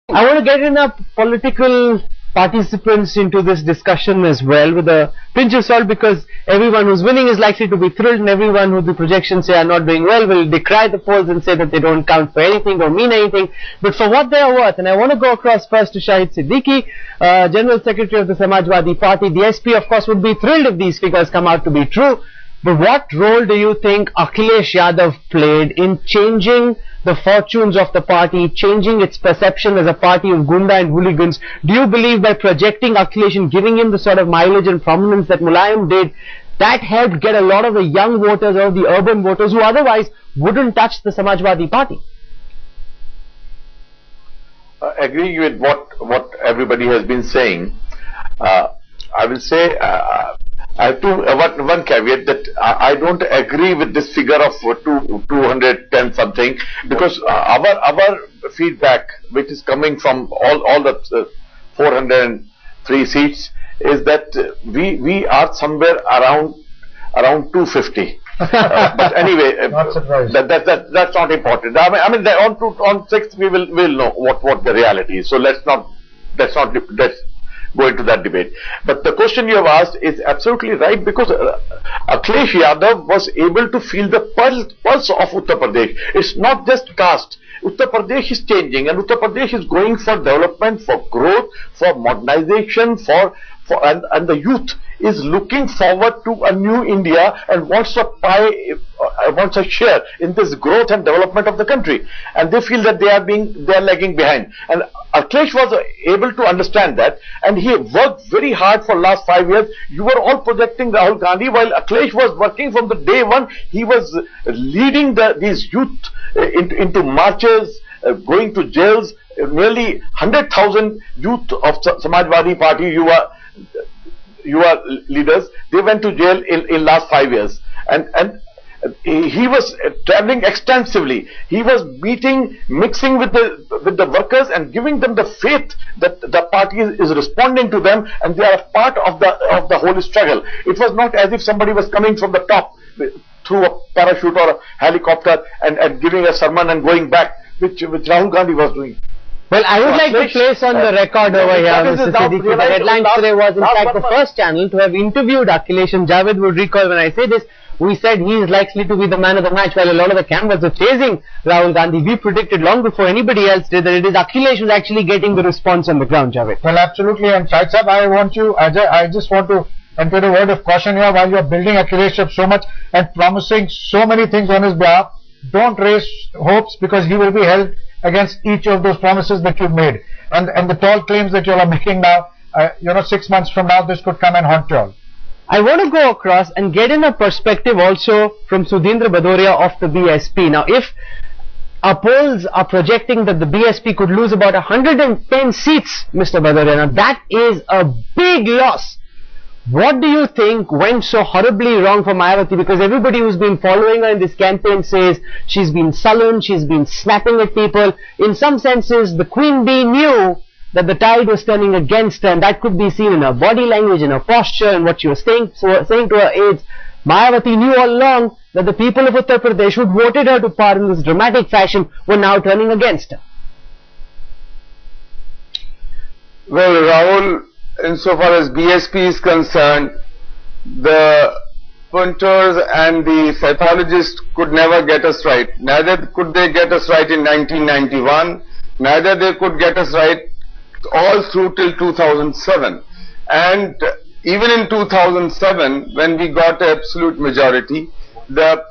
I want to get in political participants into this discussion as well with a pinch of salt, because everyone who's winning is likely to be thrilled, and everyone who the projections say are not doing well will decry the polls and say that they don't count for anything or mean anything. But for what they are worth, and I want to go across first to Shahid Siddiqui, General Secretary of the Samajwadi Party. The SP of course would be thrilled if these figures come out to be true. But what role do you think Akhilesh Yadav played in changing the fortunes of the party, changing its perception as a party of gunda and hooligans? Do you believe by projecting Akhilesh and giving him the sort of mileage and prominence that Mulayam did, that helped get a lot of the young voters or the urban voters who otherwise wouldn't touch the Samajwadi Party? Agreeing with what everybody has been saying, I will say I have one caveat, that I don't agree with this figure of 210 something, because our feedback, which is coming from all the 403 seats, is that we are somewhere around 250. But anyway, that's not important. I mean on 6th we will know what the reality is. So let's go into that debate. But the question you have asked is absolutely right, because Akhilesh Yadav was able to feel the pulse of Uttar Pradesh. It's not just caste. Uttar Pradesh is changing, and Uttar Pradesh is going for development, for growth, for modernization, and the youth is looking forward to a new India and wants a share in this growth and development of the country, and they feel that they are lagging behind. And Akhilesh was able to understand that, and he worked very hard for last 5 years. You were all projecting Rahul Gandhi, while Akhilesh was working from the day one. He was leading these youth into marches, going to jails. Nearly 100,000 youth of Samajwadi Party, you are leaders, they went to jail in last 5 years, and he was traveling extensively. He was mixing with the workers and giving them the faith that the party is responding to them, and they are a part of the whole struggle. It was not as if somebody was coming from the top through a parachute or a helicopter and giving a sermon and going back, which Rahul Gandhi was doing. Well, I would like to place on the record over here, Mr. Siddiqui, the headline today was in fact the first channel to have interviewed Akhilesh, and Javed would recall when I say this, we said he is likely to be the man of the match, while a lot of the cameras were chasing Rahul Gandhi. We predicted long before anybody else did that it is Akhilesh who's actually getting the response on the ground, Javed. Well, absolutely, and Shahid Sahab, I just want to enter a word of caution here. While you are building Akhilesh up so much and promising so many things on his behalf, don't raise hopes, because he will be held against each of those promises that you've made, and the tall claims that you are making now. 6 months from now this could come and haunt you all. I want to go across and get in a perspective also from Sudhindra Badoria of the BSP. Now, if our polls are projecting that the BSP could lose about 110 seats, Mr. Badoria, now that is a big loss. What do you think went so horribly wrong for Mayawati? Because everybody who's been following her in this campaign says she's been sullen, she's been snapping at people. In some senses, the Queen Bee knew that the tide was turning against her, and that could be seen in her body language, in her posture, and what she was saying to her aides. Mayawati knew all along that the people of Uttar Pradesh who voted her to power in this dramatic fashion were now turning against her. Well, Rahul, insofar as BSP is concerned, the punters and the psychologists could never get us right. Neither could they get us right in 1991, neither they could get us right all through till 2007. And even in 2007, when we got absolute majority, the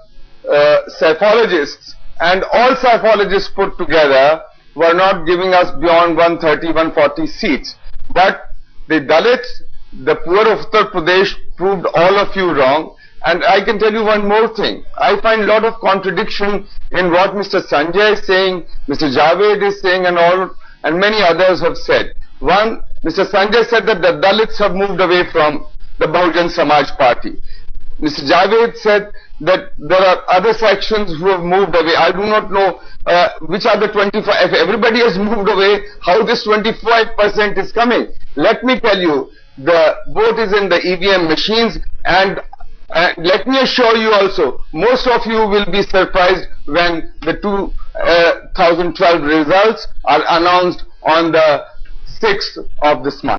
psychologists and all psychologists put together were not giving us beyond 130, 140 seats. But the Dalits, the poor of Uttar Pradesh, proved all of you wrong. And I can tell you one more thing. I find a lot of contradiction in what Mr. Sanjay is saying, Mr. Javed is saying, and many others have said. One, Mr. Sanjay said that the Dalits have moved away from the Bahujan Samaj Party. Mr. Javed said that there are other sections who have moved away. I do not know which are the 25. If everybody has moved away, how this 25% is coming? Let me tell you, the vote is in the EVM machines, and let me assure you also, most of you will be surprised when the 2012 results are announced on the 6th of this month.